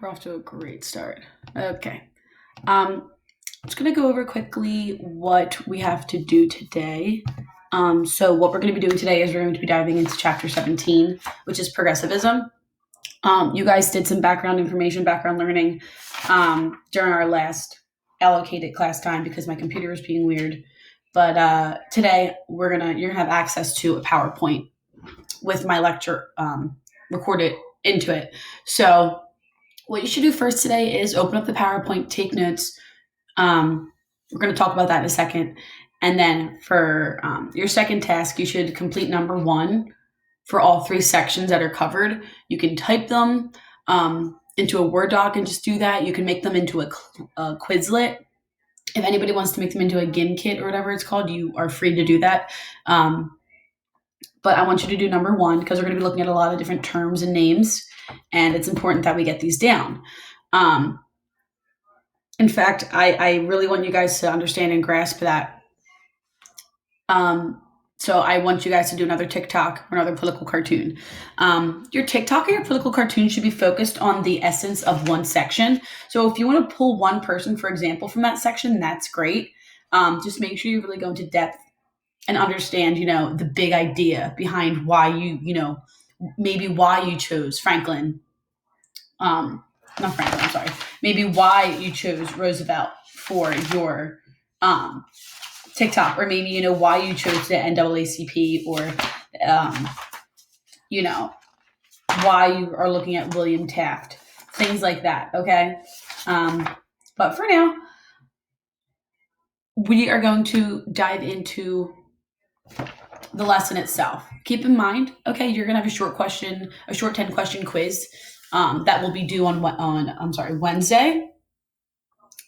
We're off to a great start. Okay. Just going to go over quickly what we have to do today. So what we're going to be doing today is we're going to be diving into chapter 17, which is progressivism. You guys did some background information, background learning during our last allocated class time because my computer was being weird. But today you're gonna have access to a PowerPoint with my lecture recorded into it. So what you should do first today is open up the PowerPoint, take notes. We're going to talk about that in a second. And then for your second task, you should complete number 1 for all 3 sections that are covered. You can type them into a Word doc and just do that. You can make them into a Quizlet. If anybody wants to make them into a GIM kit or whatever it's called, you are free to do that. But I want you to do number 1 because we're going to be looking at a lot of different terms and names, and it's important that we get these down. In fact, I really want you guys to understand and grasp that. So I want you guys to do another TikTok or another political cartoon. Your TikTok or your political cartoon should be focused on the essence of one section. So if you want to pull one person, for example, from that section, that's great. Just make sure you really go into depth and understand, the big idea behind why maybe why you chose Franklin. Not Franklin, I'm sorry. Maybe why you chose Roosevelt for your TikTok, or maybe, why you chose the NAACP, or, why you are looking at William Taft, things like that, okay? But for now, we are going to dive into the lesson itself. Keep in mind, okay, you're going to have a short 10-question quiz that will be due on Wednesday.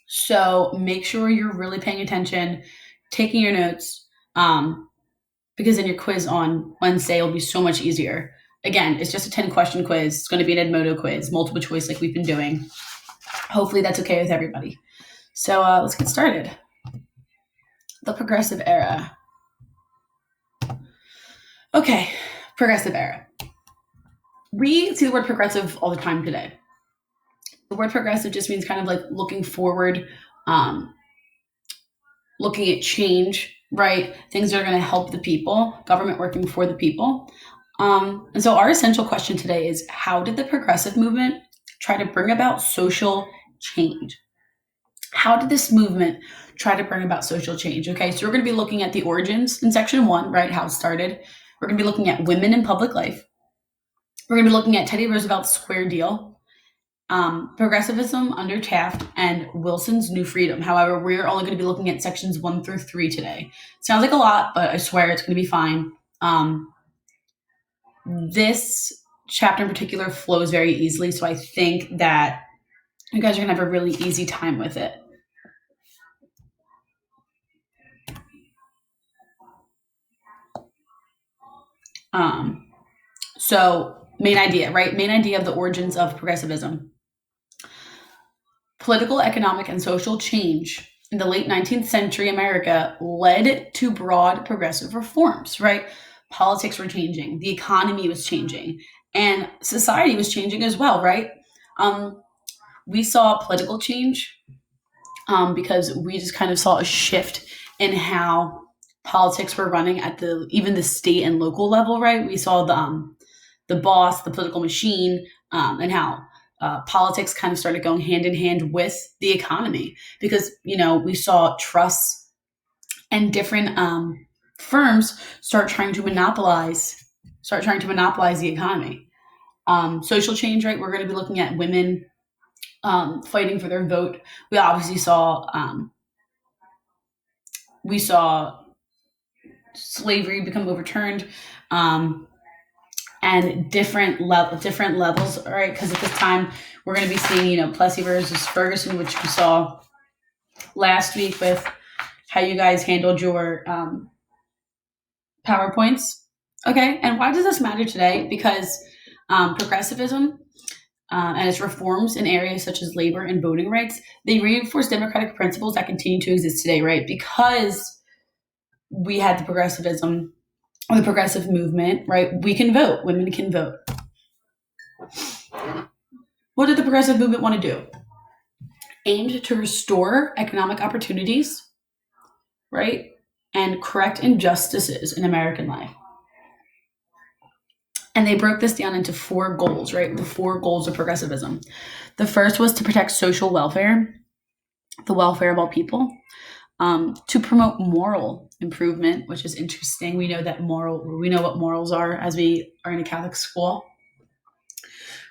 So make sure you're really paying attention, taking your notes, because then your quiz on Wednesday will be so much easier. Again, it's just a 10-question quiz. It's going to be an Edmodo quiz, multiple choice like we've been doing. Hopefully that's okay with everybody. So let's get started. The Progressive Era. Okay, Progressive Era. We see the word progressive all the time today. The word progressive just means kind of like looking forward, looking at change, right? Things that are going to help the people, government working for the people. And so our essential question today is, how did the progressive movement try to bring about social change? How did this movement try to bring about social change? Okay, so we're going to be looking at the origins in section 1, right? How it started. We're going to be looking at women in public life. We're going to be looking at Teddy Roosevelt's Square Deal, progressivism under Taft, and Wilson's New Freedom. However, we're only going to be looking at sections 1 through 3 today. Sounds like a lot, but I swear it's going to be fine. This chapter in particular flows very easily, so I think that you guys are going to have a really easy time with it. So main idea, right? Main idea of the origins of progressivism. Political, economic, and social change in the late 19th century America led to broad progressive reforms, right? Politics were changing, the economy was changing, and society was changing as well, right? We saw political change because we just kind of saw a shift in how politics were running at even the state and local level, right? We saw the boss, the political machine, and how politics kind of started going hand in hand with the economy, because we saw trusts and different firms start trying to monopolize the economy. Social change, right? We're going to be looking at women fighting for their vote. We obviously saw slavery become overturned. And different levels, all right? Because at this time, we're going to be seeing, Plessy versus Ferguson, which we saw last week with how you guys handled your PowerPoints. Okay, and why does this matter today? Because progressivism and its reforms in areas such as labor and voting rights, they reinforce democratic principles that continue to exist today, right? Because we had the progressivism, or the progressive movement, right? We can vote. Women can vote. What did the progressive movement want to do? Aimed to restore economic opportunities, right? And correct injustices in American life. And they broke this down into 4 goals, right? The 4 goals of progressivism. The first was to protect social welfare, the welfare of all people, to promote moral improvement, which is interesting. We know what morals are as we are in a Catholic school.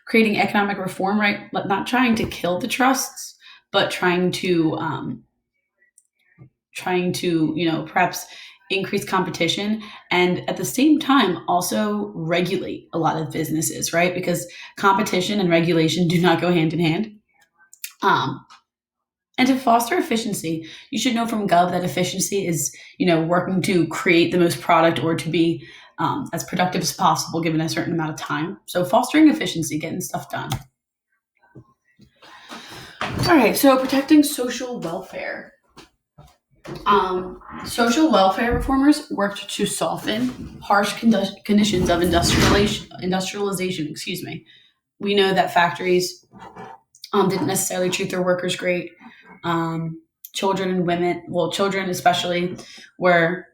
Creating economic reform, right? Not trying to kill the trusts, but trying to perhaps increase competition, and at the same time also regulate a lot of businesses, right? Because competition and regulation do not go hand in hand. And to foster efficiency, you should know from Gov that efficiency is, working to create the most product or to be as productive as possible given a certain amount of time. So fostering efficiency, getting stuff done. All right, so protecting social welfare. Social welfare reformers worked to soften harsh conditions of industrialization. Excuse me. We know that factories didn't necessarily treat their workers great. Children and women, children especially, were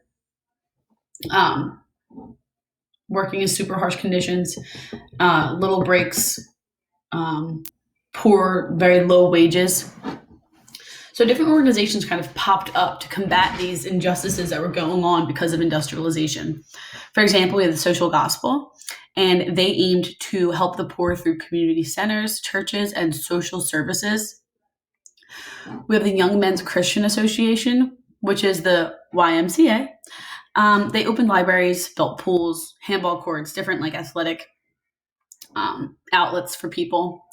working in super harsh conditions, little breaks, poor, very low wages. So different organizations kind of popped up to combat these injustices that were going on because of industrialization. For example, we have the Social Gospel, and they aimed to help the poor through community centers, churches, and social services. We have the Young Men's Christian Association, which is the YMCA. They opened libraries, built pools, handball courts, different athletic outlets for people.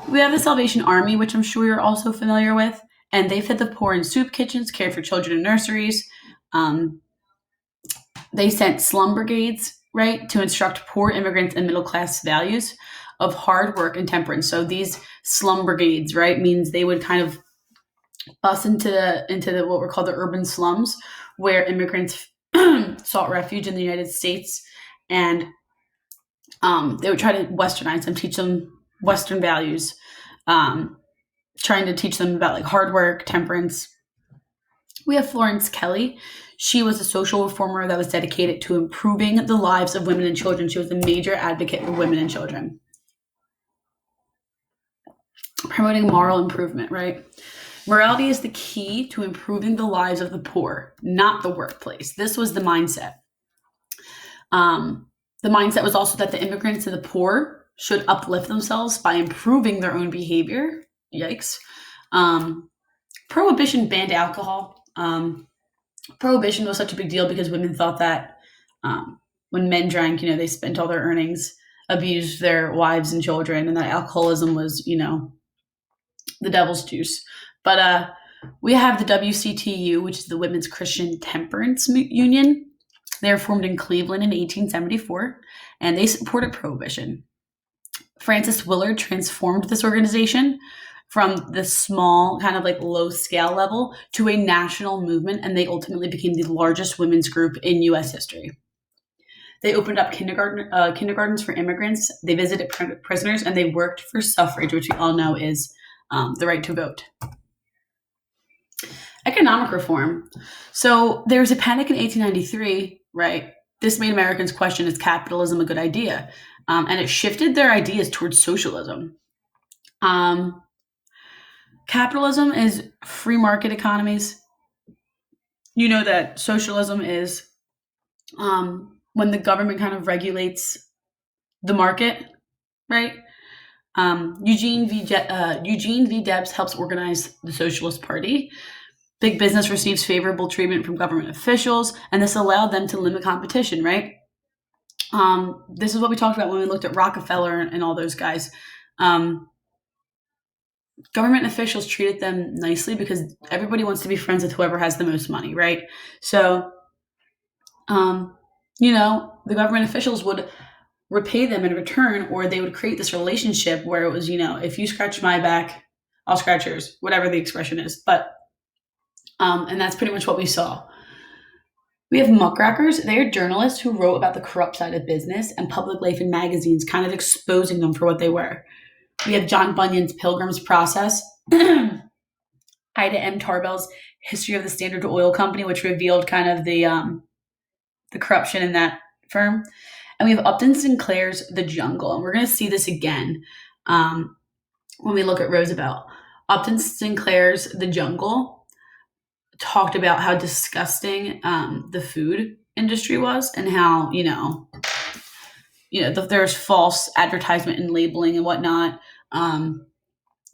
We have the Salvation Army, which I'm sure you're also familiar with. And they fed the poor in soup kitchens, cared for children in nurseries. They sent slum brigades, right, to instruct poor immigrants in middle class values of hard work and temperance. So these slum brigades, right, means they would kind of bust into the what were called the urban slums, where immigrants sought refuge in the United States, and they would try to westernize them, teach them Western values. Trying to teach them about hard work, temperance. We have Florence Kelley. She was a social reformer that was dedicated to improving the lives of women and children. She was a major advocate for women and children. Promoting moral improvement, right? Morality is the key to improving the lives of the poor, not the workplace. This was the mindset. The mindset was also that the immigrants and the poor should uplift themselves by improving their own behavior. Yikes. Prohibition banned alcohol. Prohibition was such a big deal because women thought that when men drank, they spent all their earnings, abused their wives and children, and that alcoholism was, the devil's juice. But we have the WCTU, which is the Women's Christian Temperance Union. They were formed in Cleveland in 1874, and they supported prohibition. Frances Willard transformed this organization from the small, kind of low scale level to a national movement, and they ultimately became the largest women's group in U.S. history. They opened up kindergartens for immigrants. They visited prisoners, and they worked for suffrage, which we all know is the right to vote. Economic reform. So there was a panic in 1893, right? This made Americans question, is capitalism a good idea? And it shifted their ideas towards socialism. Capitalism is free market economies. You know that socialism is when the government kind of regulates the market, right? Eugene V. Debs helps organize the Socialist Party. Big business receives favorable treatment from government officials, and this allowed them to limit competition, right? This is what we talked about when we looked at Rockefeller and all those guys. Government officials treated them nicely because everybody wants to be friends with whoever has the most money, right? So, the government officials would repay them in return, or they would create this relationship where it was, if you scratch my back, I'll scratch yours, whatever the expression is. But, and that's pretty much what we saw. We have muckrakers. They are journalists who wrote about the corrupt side of business and public life in magazines, kind of exposing them for what they were. We have John Bunyan's Pilgrim's Process. Ida M. Tarbell's History of the Standard Oil Company, which revealed kind of the corruption in that firm. And we have Upton Sinclair's The Jungle. And we're going to see this again when we look at Roosevelt. Upton Sinclair's The Jungle talked about how disgusting the food industry was, and how, there's false advertisement and labeling and whatnot.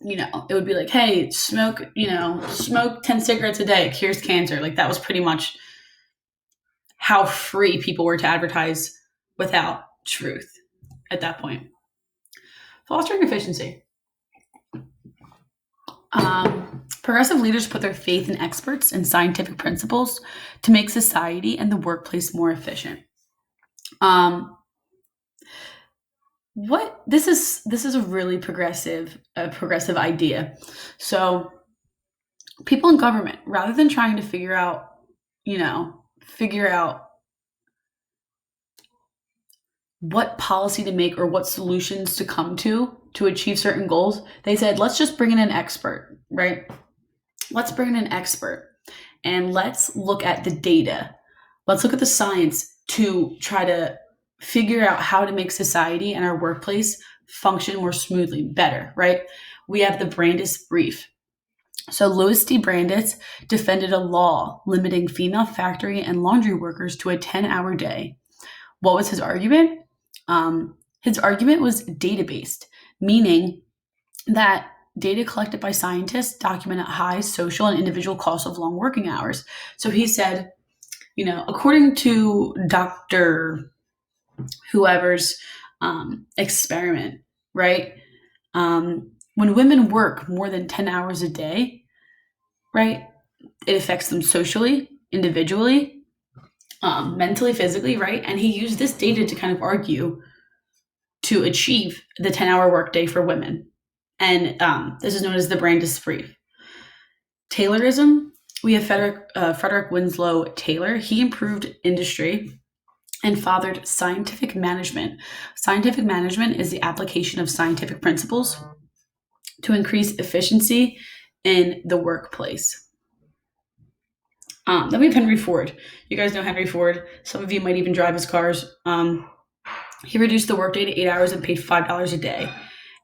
It would be like, hey, smoke 10 cigarettes a day, it cures cancer. Like, that was pretty much how free people were to advertise without truth at that point. Fostering efficiency. Progressive leaders put their faith in experts and scientific principles to make society and the workplace more efficient. This is a really progressive idea. So people in government, rather than trying to figure out what policy to make or what solutions to come to achieve certain goals, they said, let's just bring in an expert, right? Let's bring in an expert and let's look at the data. Let's look at the science to try to figure out how to make society and our workplace function more smoothly, better, right? We have the Brandeis Brief. So Louis D. Brandeis defended a law limiting female factory and laundry workers to a 10-hour day. What was his argument? His argument was data-based, meaning that data collected by scientists documented high social and individual costs of long working hours. So he said, according to Dr. whoever's experiment, right? When women work more than 10 hours a day, right, it affects them socially, individually, mentally, physically, right? And he used this data to kind of argue to achieve the 10-hour workday for women. And this is known as the Brandeis Brief. Taylorism, we have Frederick Winslow Taylor. He improved industry and fathered scientific management. Scientific management is the application of scientific principles to increase efficiency in the workplace. Then we have Henry Ford. You guys know Henry Ford. Some of you might even drive his cars. He reduced the workday to 8 hours and paid $5 a day.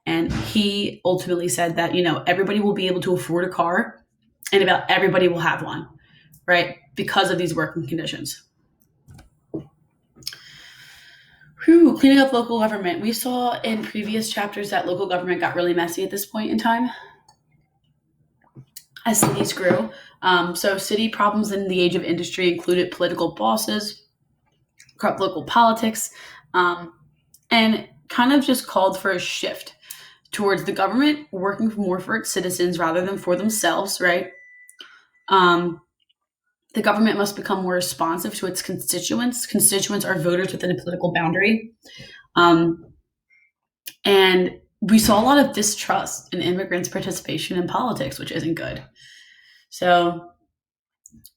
And he ultimately said that, everybody will be able to afford a car and about everybody will have one, right? Because of these working conditions. Cleaning up local government. We saw in previous chapters that local government got really messy at this point in time as cities grew. So city problems in the age of industry included political bosses, corrupt local politics, and kind of just called for a shift towards the government working more for its citizens rather than for themselves, right? The government must become more responsive to its constituents. Constituents are voters within a political boundary. And we saw a lot of distrust in immigrants' participation in politics, which isn't good. So,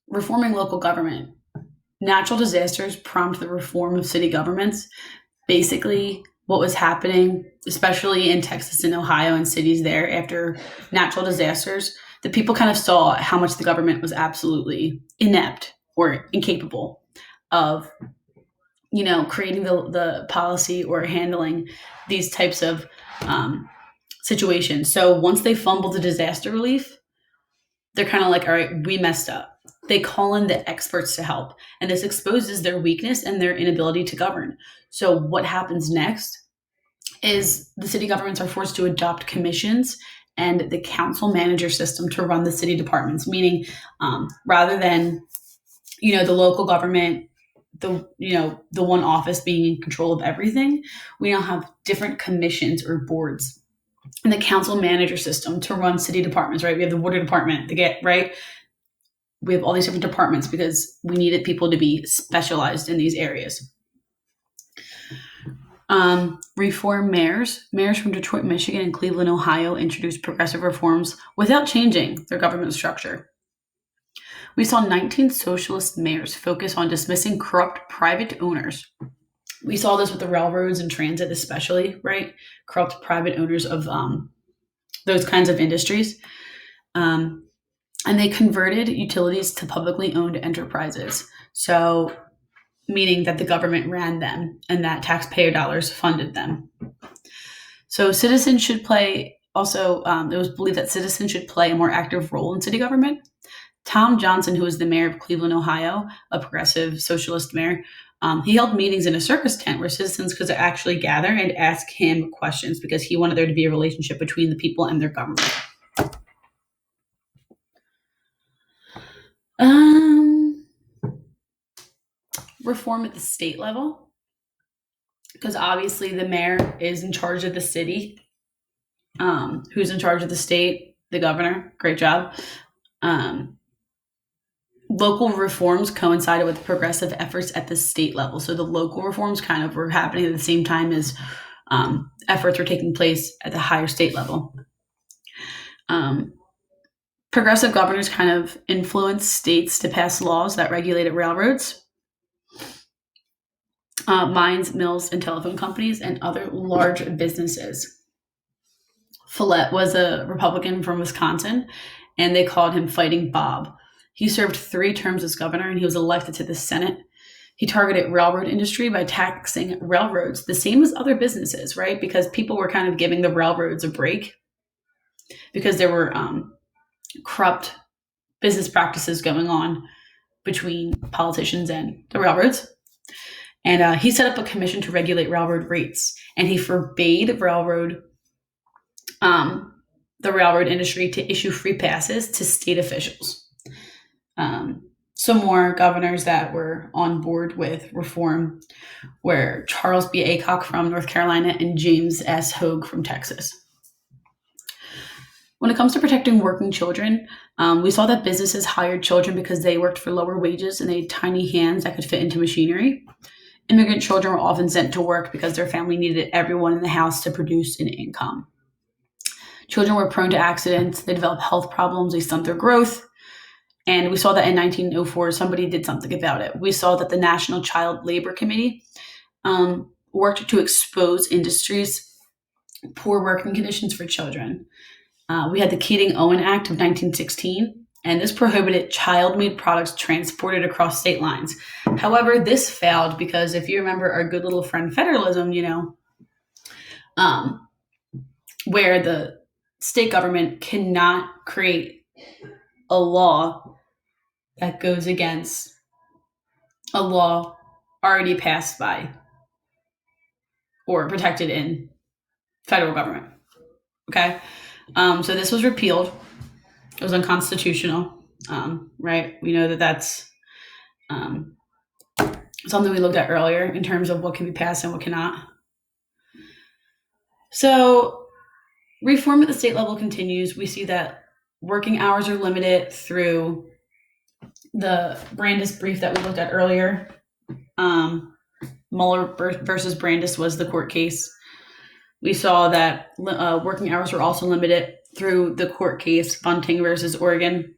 reforming local government. Natural disasters prompt the reform of city governments. Basically, what was happening, especially in Texas and Ohio and cities there after natural disasters, the people kind of saw how much the government was absolutely inept or incapable of, creating the policy or handling these types of situations. So once they fumbled the disaster relief, they're kind of like, all right, we messed up. They call in the experts to help, and this exposes their weakness and their inability to govern. So what happens next is the city governments are forced to adopt commissions and the council manager system to run the city departments, meaning rather than, the local government, the one office being in control of everything, we now have different commissions or boards and the council manager system to run city departments, right? We have the water department, right? We have all these different departments because we needed people to be specialized in these areas. Reform mayors. Mayors from Detroit, Michigan, and Cleveland, Ohio introduced progressive reforms without changing their government structure. We saw 19 socialist mayors focus on dismissing corrupt private owners We saw this with the railroads and transit, especially, right? Corrupt private owners of those kinds of industries. And they converted utilities to publicly owned enterprises. So, meaning that the government ran them and that taxpayer dollars funded them. So, citizens should play also, it was believed that citizens should play a more active role in city government. Tom Johnson, who was the mayor of Cleveland, Ohio, a progressive socialist mayor, he held meetings in a circus tent where citizens could actually gather and ask him questions because he wanted there to be a relationship between the people and their government. Reform at the state level, because obviously the mayor is in charge of the city. Who's in charge of the state? The governor. Great job. Local reforms coincided with progressive efforts at the state level. So the local reforms kind of were happening at the same time as efforts were taking place at the higher state level. Progressive governors kind of influenced states to pass laws that regulated railroads, mines, mills, and telephone companies, and other large businesses. Follett was a Republican from Wisconsin, and they called him Fighting Bob. He served 3 terms as governor, and he was elected to the Senate. He targeted railroad industry by taxing railroads, the same as other businesses, right? Because people were kind of giving the railroads a break because there were corrupt business practices going on between politicians and the railroads. And he set up a commission to regulate railroad rates, and he forbade the railroad industry to issue free passes to state officials. Some more governors that were on board with reform were Charles B. Aycock from North Carolina and James S. Hogue from Texas. When it comes to protecting working children, we saw that businesses hired children because they worked for lower wages and they had tiny hands that could fit into machinery. Immigrant children were often sent to work because their family needed everyone in the house to produce an income. Children were prone to accidents, they developed health problems, they stunt their growth. And we saw that in 1904, somebody did something about it. We saw that the National Child Labor Committee worked to expose industries' poor working conditions for children. We had the Keating-Owen Act of 1916, and this prohibited child-made products transported across state lines. However, this failed because if you remember our good little friend federalism, where the state government cannot create a law that goes against a law already passed by or protected in federal government. Okay? So this was repealed. It was unconstitutional, right? We know that that's something we looked at earlier in terms of what can be passed and what cannot. So reform at the state level continues. We see that working hours are limited through the Brandis brief that we looked at earlier. Mueller versus Brandis was the court case. We saw that working hours were also limited through the court case Bunting versus Oregon.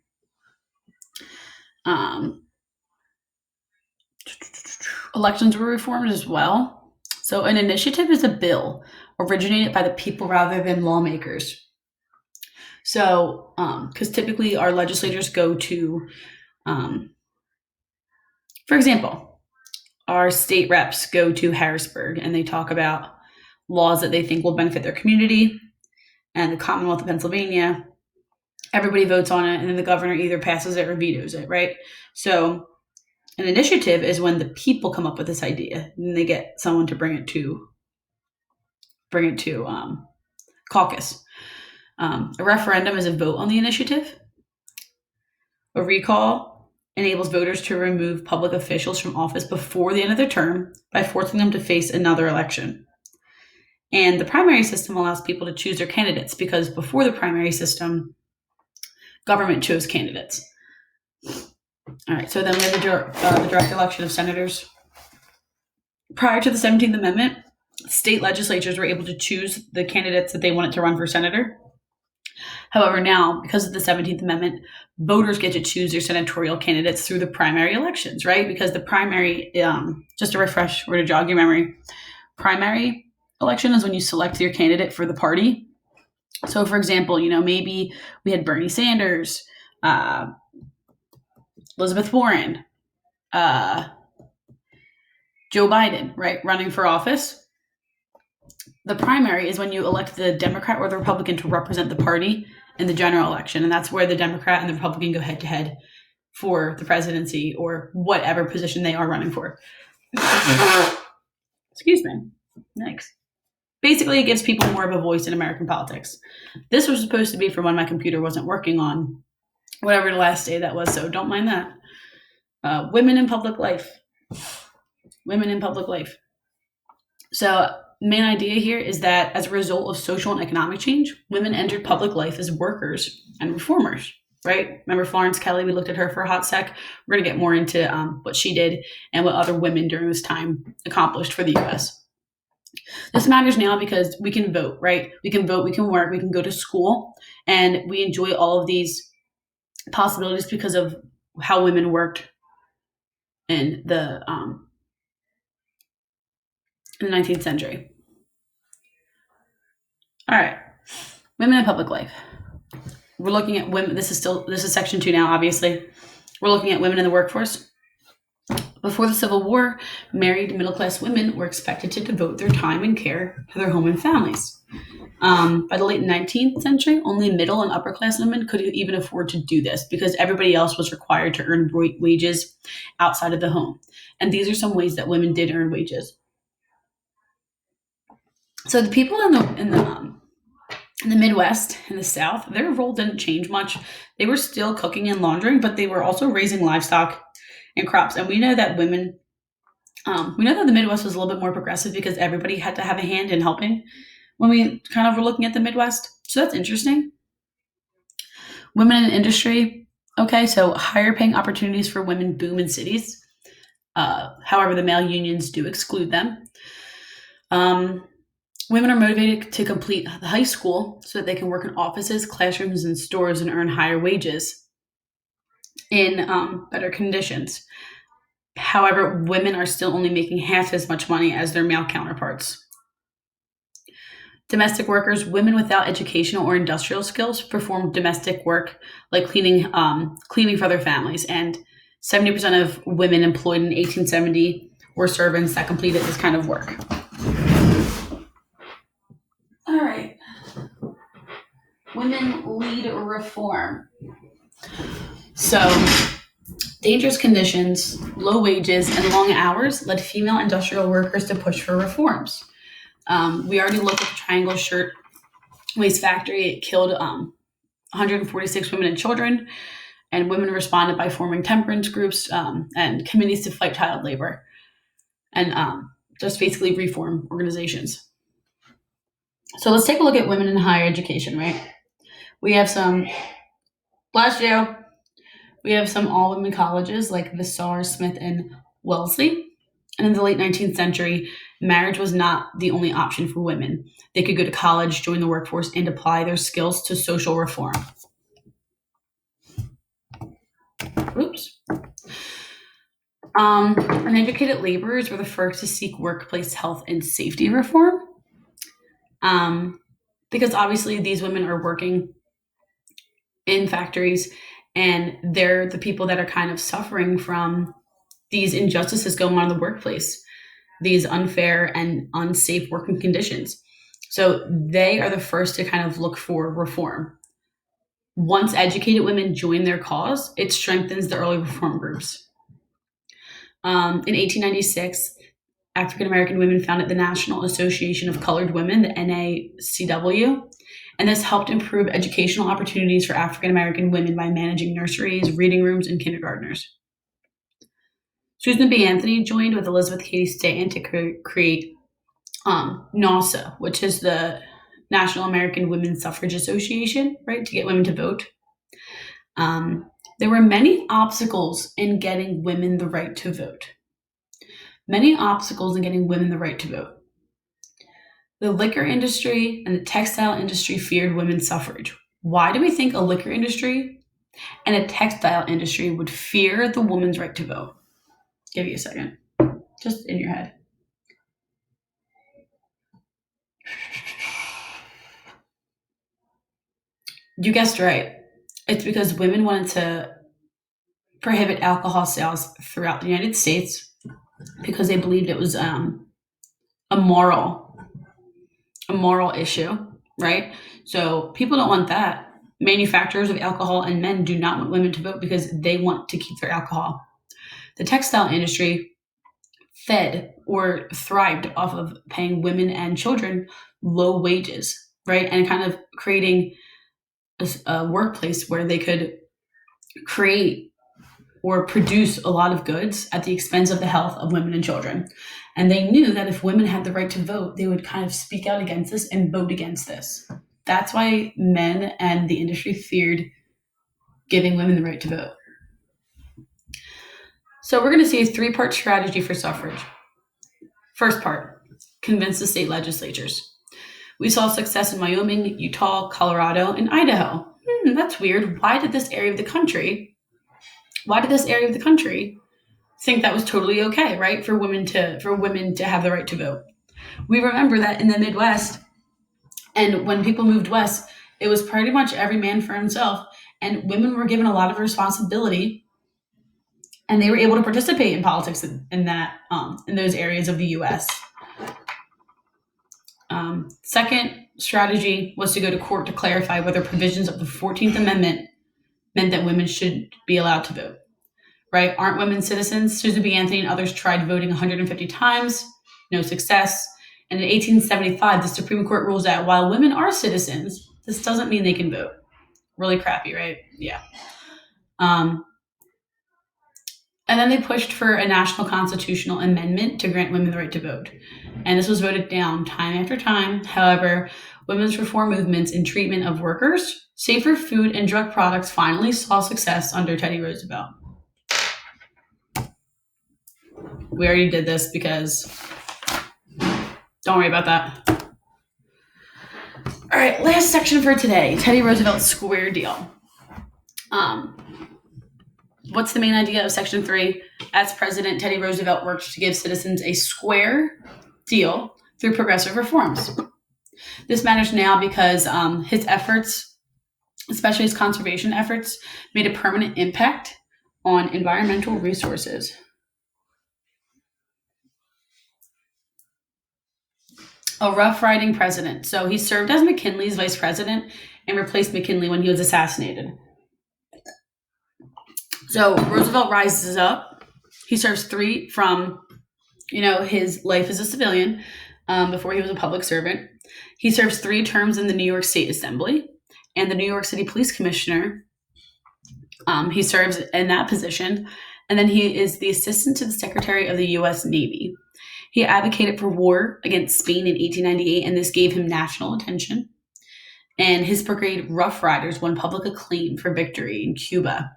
Elections were reformed as well. So an initiative is a bill originated by the people rather than lawmakers. So, because typically our legislators go to, for example, our state reps go to Harrisburg and they talk about laws that they think will benefit their community and the Commonwealth of Pennsylvania. Everybody votes on it, and then the governor either passes it or vetoes it, right? So an initiative is when the people come up with this idea and they get someone to bring it to caucus. A referendum is a vote on the initiative. A recall enables voters to remove public officials from office before the end of their term by forcing them to face another election. And the primary system allows people to choose their candidates because before the primary system, government chose candidates. All right, so then we have the direct election of senators. Prior to the 17th Amendment, state legislatures were able to choose the candidates that they wanted to run for senator. However, now, because of the 17th Amendment, voters get to choose their senatorial candidates through the primary elections, right? Because the primary, just to refresh or to jog your memory, primary election is when you select your candidate for the party. So, for example, maybe we had Bernie Sanders, Elizabeth Warren, Joe Biden, right, running for office. The primary is when you elect the Democrat or the Republican to represent the party in the general election. And that's where the Democrat and the Republican go head to head for the presidency or whatever position they are running for. Excuse me. Thanks. Basically, it gives people more of a voice in American politics. This was supposed to be for when my computer wasn't working on whatever the last day that was, so don't mind that. Women in public life. Women in public life. So, main idea here is that as a result of social and economic change, women entered public life as workers and reformers, right? Remember Florence Kelly? We looked at her for a hot sec. We're going to get more into what she did and what other women during this time accomplished for the U.S. This matters now because we can vote, right? We can vote, we can work, we can go to school, and we enjoy all of these possibilities because of how women worked in the 19th century. All right, women in public life. We're looking at women. This is section 2 now, obviously. We're looking at women in the workforce. Before the Civil War, married middle-class women were expected to devote their time and care to their home and families. By the late 19th century, only middle and upper-class women could even afford to do this because everybody else was required to earn wages outside of the home. And these are some ways that women did earn wages. So the people in the Midwest and the South, their role didn't change much. They were still cooking and laundering, but they were also raising livestock and crops. And we know that the Midwest was a little bit more progressive because everybody had to have a hand in helping when we kind of were looking at the Midwest. So that's interesting. Women in industry. Okay, so higher paying opportunities for women boom in cities. However, the male unions do exclude them. Women are motivated to complete the high school so that they can work in offices, classrooms, and stores and earn higher wages in better conditions. However, women are still only making half as much money as their male counterparts. Domestic workers, women without educational or industrial skills perform domestic work like cleaning for their families. And 70% of women employed in 1870 were servants that completed this kind of work. All right. Women lead reform. So, dangerous conditions, low wages, and long hours led female industrial workers to push for reforms. We already looked at the Triangle Shirt Waste Factory. It killed 146 women and children, and women responded by forming temperance groups and committees to fight child labor and just basically reform organizations. So let's take a look at women in higher education, right? We have some, last year, we have some all-women colleges like Vassar, Smith, and Wellesley. And in the late 19th century, marriage was not the only option for women. They could go to college, join the workforce, and apply their skills to social reform. Oops. Uneducated laborers were the first to seek workplace health and safety reform. Because obviously these women are working in factories and they're the people that are kind of suffering from these injustices going on in the workplace, these unfair and unsafe working conditions. So they are the first to kind of look for reform. Once educated women join their cause, it strengthens the early reform groups. In 1896, African-American women founded the National Association of Colored Women, the NACW, and this helped improve educational opportunities for African-American women by managing nurseries, reading rooms, and kindergartners. Susan B. Anthony joined with Elizabeth Cady Stanton to create NAWSA, which is the National American Women's Suffrage Association, right, to get women to vote. There were many obstacles in getting women the right to vote. Many obstacles in getting women the right to vote. The liquor industry and the textile industry feared women's suffrage. Why do we think a liquor industry and a textile industry would fear the woman's right to vote? Give you a second. Just in your head. You guessed right. It's because women wanted to prohibit alcohol sales throughout the United States because they believed it was a moral issue, right? So people don't want that. Manufacturers of alcohol and men do not want women to vote because they want to keep their alcohol. The textile industry fed or thrived off of paying women and children low wages, right? And kind of creating a workplace where they could create or produce a lot of goods at the expense of the health of women and children. And they knew that if women had the right to vote, they would kind of speak out against this and vote against this. That's why men and the industry feared giving women the right to vote. So we're going to see a 3-part strategy for suffrage. First part, convince the state legislatures. We saw success in Wyoming, Utah, Colorado, and Idaho. That's weird. Why did this area of the country think that was totally okay, right? For women to have the right to vote. We remember that in the Midwest, and when people moved west, it was pretty much every man for himself, and women were given a lot of responsibility, and they were able to participate in politics in those areas of the U.S. Second strategy was to go to court to clarify whether provisions of the 14th Amendment meant that women should be allowed to vote. Right? Aren't women citizens? Susan B. Anthony and others tried voting 150 times, no success. And in 1875, the Supreme Court rules that while women are citizens, this doesn't mean they can vote. Really crappy, right? Yeah. And then they pushed for a national constitutional amendment to grant women the right to vote. And this was voted down time after time. However, women's reform movements in treatment of workers, safer food, and drug products finally saw success under Teddy Roosevelt. We already did this because don't worry about that. All right, last section for today, Teddy Roosevelt's square deal. What's the main idea of Section 3? As president, Teddy Roosevelt worked to give citizens a square deal through progressive reforms. This matters now because his efforts, especially his conservation efforts, made a permanent impact on environmental resources. A Rough Riding president. So he served as McKinley's vice president and replaced McKinley when he was assassinated. So Roosevelt rises up. He serves 3 from, his life as a civilian before he was a public servant. He serves 3 terms in the New York State Assembly and the New York City Police Commissioner. He serves in that position. And then he is the assistant to the Secretary of the U.S. Navy. He advocated for war against Spain in 1898, and this gave him national attention. And his brigade Rough Riders won public acclaim for victory in Cuba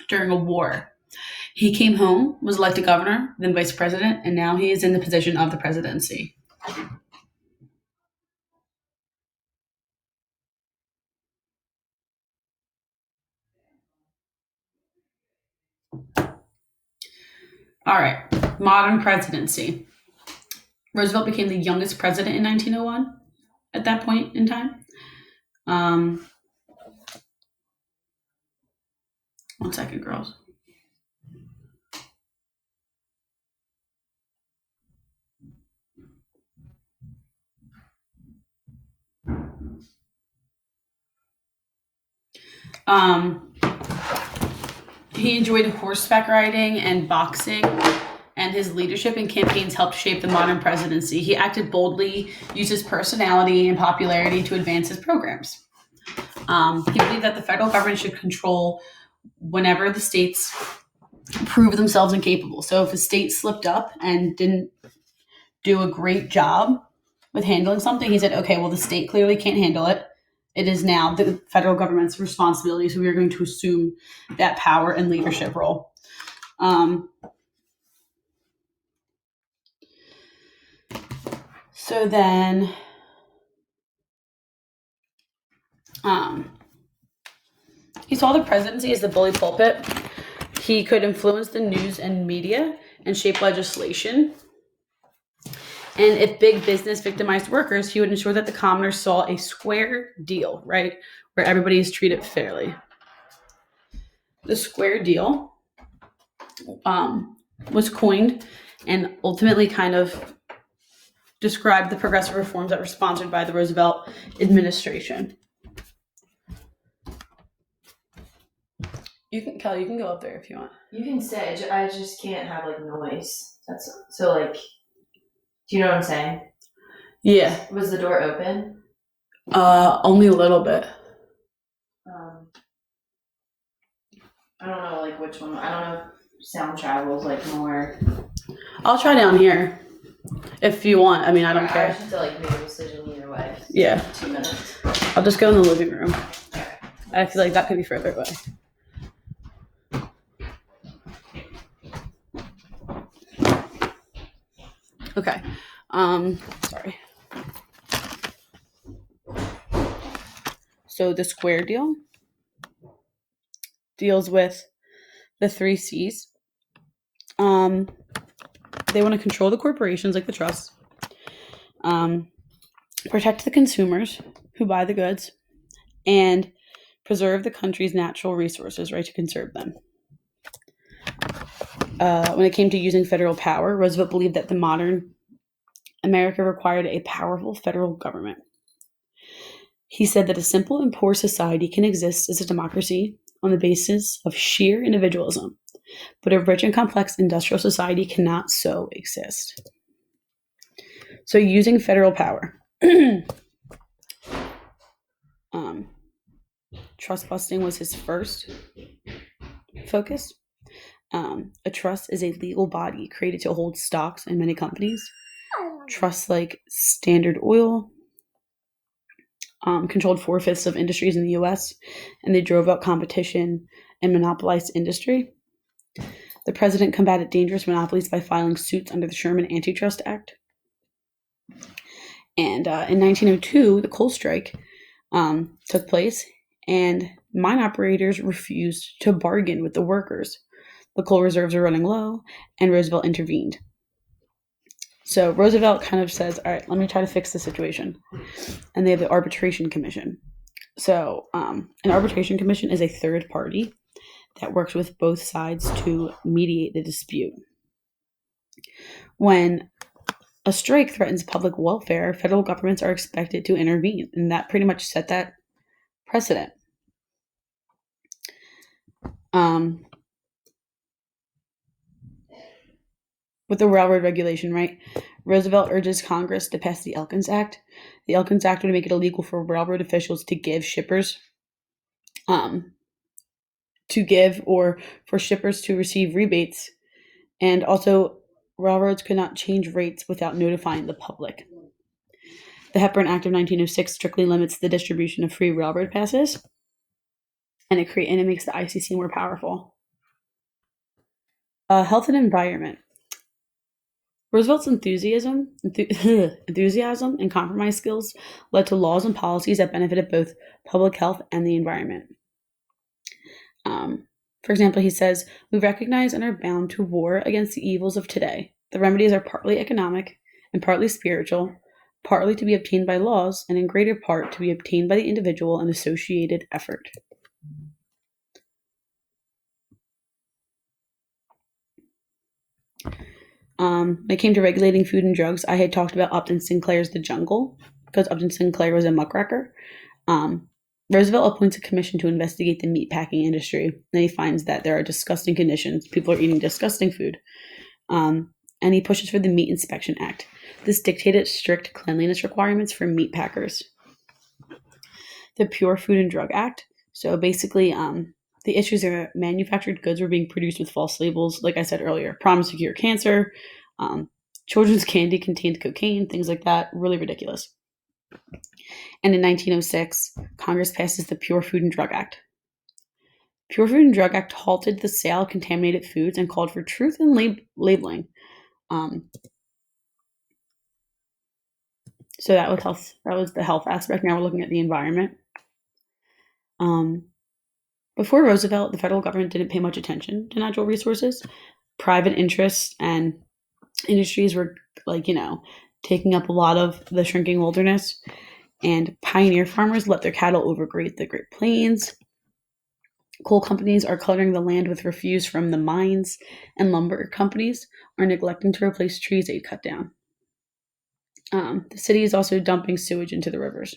during a war. He came home, was elected governor, then vice president, and now he is in the position of the presidency. All right, modern presidency. Roosevelt became the youngest president in 1901 at that point in time. One second, girls. He enjoyed horseback riding and boxing, and his leadership and campaigns helped shape the modern presidency. He acted boldly, used his personality and popularity to advance his programs. He believed that the federal government should control whenever the states prove themselves incapable. So if a state slipped up and didn't do a great job with handling something, he said, okay, well, the state clearly can't handle it. It is now the federal government's responsibility, so we are going to assume that power and leadership role. So then He saw the presidency as the bully pulpit. He could influence the news and media and shape legislation. And if big business victimized workers, he would ensure that the commoners saw a square deal, right? Where everybody is treated fairly. The square deal was coined and ultimately kind of described the progressive reforms that were sponsored by the Roosevelt administration. Kelly, you can go up there if you want. You can stay. I just can't have like noise. That's so like. Do you know what I'm saying? Yeah. Was the door open? Only a little bit. I don't know like which one. I don't know if sound travels like more. I'll try down here if you want. I mean, I don't care. I have to like make a decision either way. Yeah. 2 minutes. I'll just go in the living room. I feel like that could be further away. Okay. Sorry. So the square deal deals with the 3 C's. They want to control the corporations like the trusts, protect the consumers who buy the goods, and preserve the country's natural resources, right, to conserve them. When it came to using federal power, Roosevelt believed that the modern America required a powerful federal government. He said that a simple and poor society can exist as a democracy on the basis of sheer individualism, but a rich and complex industrial society cannot so exist. So using federal power. Trust busting was his first focus. A trust is a legal body created to hold stocks in many companies. Trusts like Standard Oil controlled 4/5 of industries in the U.S., and they drove out competition and monopolized industry. The president combated dangerous monopolies by filing suits under the Sherman Antitrust Act. And in 1902, the coal strike took place, and mine operators refused to bargain with the workers. The coal reserves were running low, and Roosevelt intervened. So Roosevelt kind of says, all right, let me try to fix the situation. And they have the Arbitration Commission. So an arbitration commission is a third party that works with both sides to mediate the dispute. When a strike threatens public welfare, federal governments are expected to intervene, and that pretty much set that precedent. With the railroad regulation, right? Roosevelt urges Congress to pass the Elkins Act. The Elkins Act would make it illegal for railroad officials to give shippers, or for shippers to receive rebates, and also railroads could not change rates without notifying the public. The Hepburn Act of 1906 strictly limits the distribution of free railroad passes, and it makes the ICC more powerful. Health and environment. Roosevelt's enthusiasm and compromise skills led to laws and policies that benefited both public health and the environment. For example, he says, "We recognize and are bound to war against the evils of today. The remedies are partly economic and partly spiritual, partly to be obtained by laws, and in greater part to be obtained by the individual and associated effort." When it came to regulating food and drugs, I had talked about Upton Sinclair's The Jungle, because Upton Sinclair was a muckraker. Roosevelt appoints a commission to investigate the meatpacking industry, and he finds that there are disgusting conditions. People are eating disgusting food. And he pushes for the Meat Inspection Act. This dictated strict cleanliness requirements for meat packers. The Pure Food and Drug Act. So basically, the issues are manufactured goods were being produced with false labels, like I said earlier, promise to cure cancer, children's candy contained cocaine, things like that, really ridiculous. And in 1906, Congress passes the Pure Food and Drug Act. Pure Food and Drug Act halted the sale of contaminated foods and called for truth in labeling. So that was health. That was the health aspect. Now we're looking at the environment. Before Roosevelt, the federal government didn't pay much attention to natural resources. Private interests and industries were taking up a lot of the shrinking wilderness, and pioneer farmers let their cattle overgraze the Great Plains. Coal companies are cluttering the land with refuse from the mines, and lumber companies are neglecting to replace trees they'd cut down. The city is also dumping sewage into the rivers.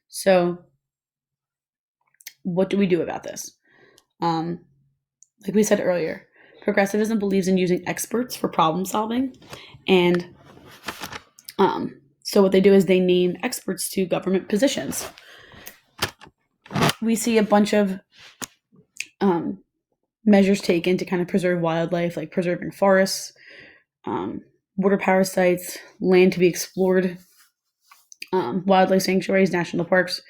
So, what do we do about this? Like we said earlier, progressivism believes in using experts for problem solving, and so what they do is they name experts to government positions. We see a bunch of measures taken to kind of preserve wildlife, like preserving forests, water power sites, land to be explored, wildlife sanctuaries, national parks.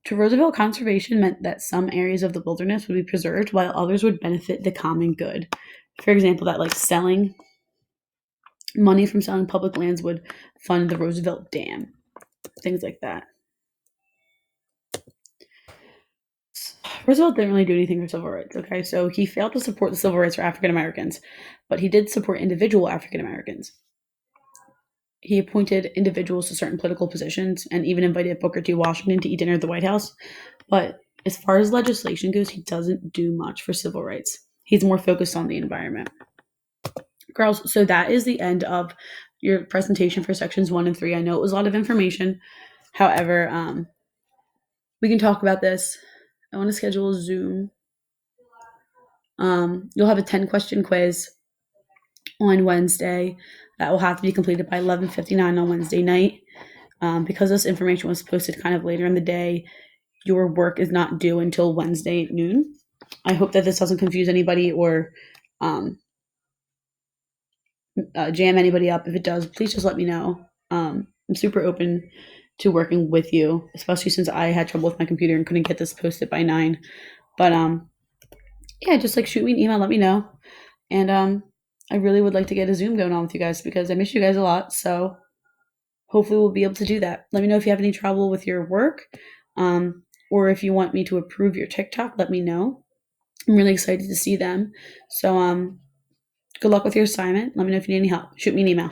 To Roosevelt, conservation meant that some areas of the wilderness would be preserved while others would benefit the common good. For example, that money from selling public lands would fund the Roosevelt Dam, things like that. Roosevelt didn't really do anything for civil rights, okay? So he failed to support the civil rights for African Americans, but he did support individual African Americans. He appointed individuals to certain political positions and even invited Booker T. Washington to eat dinner at the White House. But as far as legislation goes, he doesn't do much for civil rights. He's more focused on the environment. Girls, so that is the end of your presentation for sections 1 and 3. I know it was a lot of information. However, we can talk about this. I want to schedule a Zoom. You'll have a 10-question quiz on Wednesday that will have to be completed by 11:59 on Wednesday night. Because this information was posted kind of later in the day, your work is not due until Wednesday at noon. I hope that this doesn't confuse anybody or jam anybody up. If it does, please just let me know. I'm super open to working with you, especially since I had trouble with my computer and couldn't get this posted by 9. But yeah, just shoot me an email, let me know. And I really would like to get a Zoom going on with you guys because I miss you guys a lot. So hopefully we'll be able to do that. Let me know if you have any trouble with your work, or if you want me to approve your TikTok, let me know. I'm really excited to see them. So good luck with your assignment. Let me know if you need any help. Shoot me an email.